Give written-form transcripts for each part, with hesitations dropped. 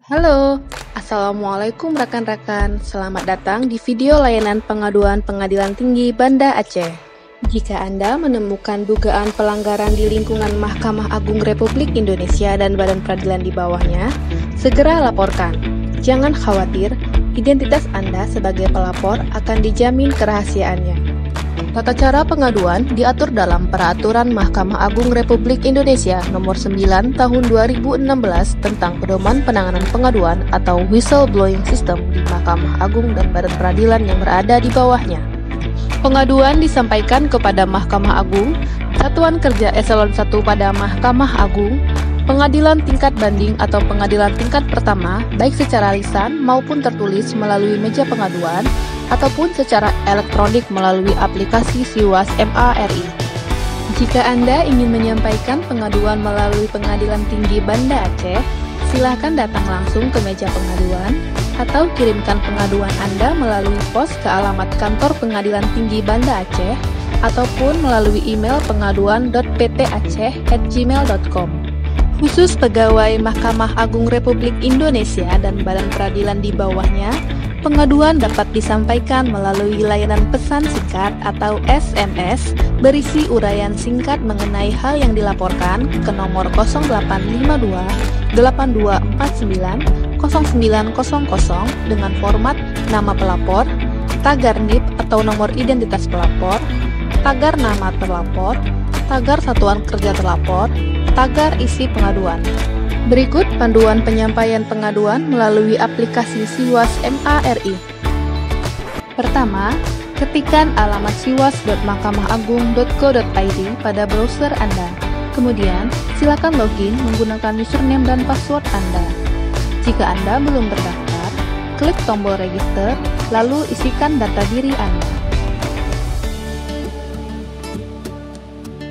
Halo, Assalamualaikum rekan-rekan. Selamat datang di video layanan pengaduan Pengadilan Tinggi Banda Aceh. Jika Anda menemukan dugaan pelanggaran di lingkungan Mahkamah Agung Republik Indonesia dan badan peradilan di bawahnya, segera laporkan. Jangan khawatir, identitas Anda sebagai pelapor akan dijamin kerahasiaannya. Tata cara pengaduan diatur dalam Peraturan Mahkamah Agung Republik Indonesia Nomor 9 Tahun 2016 tentang Pedoman Penanganan Pengaduan atau Whistleblowing System di Mahkamah Agung dan badan peradilan yang berada di bawahnya. Pengaduan disampaikan kepada Mahkamah Agung, Satuan Kerja Eselon 1 pada Mahkamah Agung, pengadilan tingkat banding atau pengadilan tingkat pertama, baik secara lisan maupun tertulis melalui meja pengaduan, ataupun secara elektronik melalui aplikasi Siwas MA-RI. Jika Anda ingin menyampaikan pengaduan melalui Pengadilan Tinggi Banda Aceh, silakan datang langsung ke meja pengaduan, atau kirimkan pengaduan Anda melalui pos ke alamat kantor Pengadilan Tinggi Banda Aceh, ataupun melalui email pengaduan.pt-aceh@gmail.com. Khusus pegawai Mahkamah Agung Republik Indonesia dan badan peradilan di bawahnya, pengaduan dapat disampaikan melalui layanan pesan singkat atau SMS berisi uraian singkat mengenai hal yang dilaporkan ke nomor 0852 8249 0900 dengan format nama pelapor, tagar NIP atau nomor identitas pelapor, tagar nama terlapor, tagar satuan kerja terlapor, tagar isi pengaduan. Berikut panduan penyampaian pengaduan melalui aplikasi Siwas MA-RI. Pertama, ketikkan alamat siwas.mahkamahagung.co.id pada browser Anda. Kemudian, silakan login menggunakan username dan password Anda. Jika Anda belum terdaftar, klik tombol register, lalu isikan data diri Anda.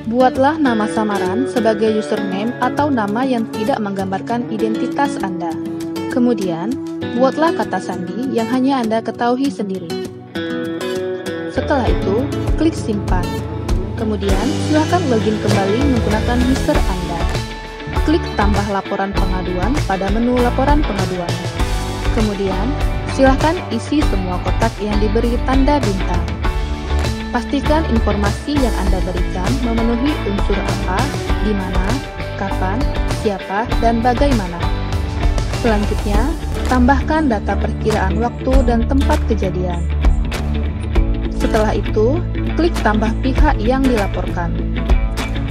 Buatlah nama samaran sebagai username atau nama yang tidak menggambarkan identitas Anda. Kemudian, buatlah kata sandi yang hanya Anda ketahui sendiri. Setelah itu, klik simpan. Kemudian, silakan login kembali menggunakan user Anda. Klik tambah laporan pengaduan pada menu laporan pengaduan. Kemudian, silakan isi semua kotak yang diberi tanda bintang. Pastikan informasi yang Anda berikan memenuhi unsur apa, di mana, kapan, siapa, dan bagaimana. Selanjutnya, tambahkan data perkiraan waktu dan tempat kejadian. Setelah itu, klik tambah pihak yang dilaporkan.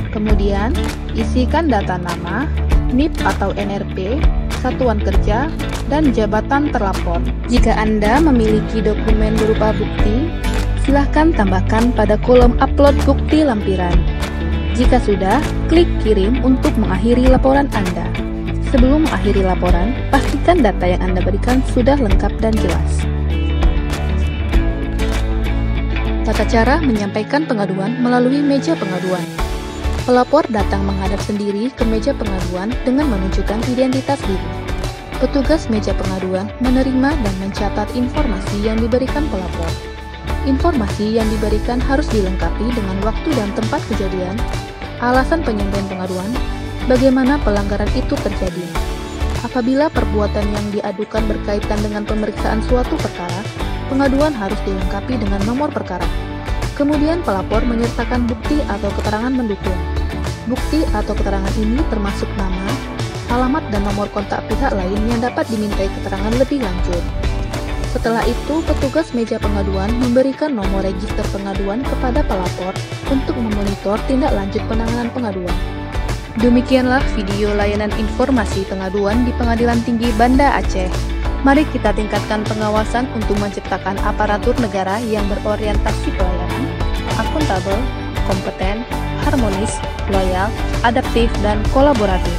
Kemudian, isikan data nama, NIP atau NRP, satuan kerja, dan jabatan terlapor. Jika Anda memiliki dokumen berupa bukti, silahkan tambahkan pada kolom upload bukti lampiran. Jika sudah, klik kirim untuk mengakhiri laporan Anda. Sebelum mengakhiri laporan, pastikan data yang Anda berikan sudah lengkap dan jelas. Tata cara menyampaikan pengaduan melalui meja pengaduan. Pelapor datang menghadap sendiri ke meja pengaduan dengan menunjukkan identitas diri. Petugas meja pengaduan menerima dan mencatat informasi yang diberikan pelapor. Informasi yang diberikan harus dilengkapi dengan waktu dan tempat kejadian, alasan penyampaian pengaduan, bagaimana pelanggaran itu terjadi. Apabila perbuatan yang diadukan berkaitan dengan pemeriksaan suatu perkara, pengaduan harus dilengkapi dengan nomor perkara. Kemudian pelapor menyertakan bukti atau keterangan mendukung. Bukti atau keterangan ini termasuk nama, alamat, dan nomor kontak pihak lain yang dapat dimintai keterangan lebih lanjut. Setelah itu, petugas meja pengaduan memberikan nomor register pengaduan kepada pelapor untuk memonitor tindak lanjut penanganan pengaduan. Demikianlah video layanan informasi pengaduan di Pengadilan Tinggi Banda Aceh. Mari kita tingkatkan pengawasan untuk menciptakan aparatur negara yang berorientasi pelayanan, akuntabel, kompeten, harmonis, loyal, adaptif, dan kolaboratif.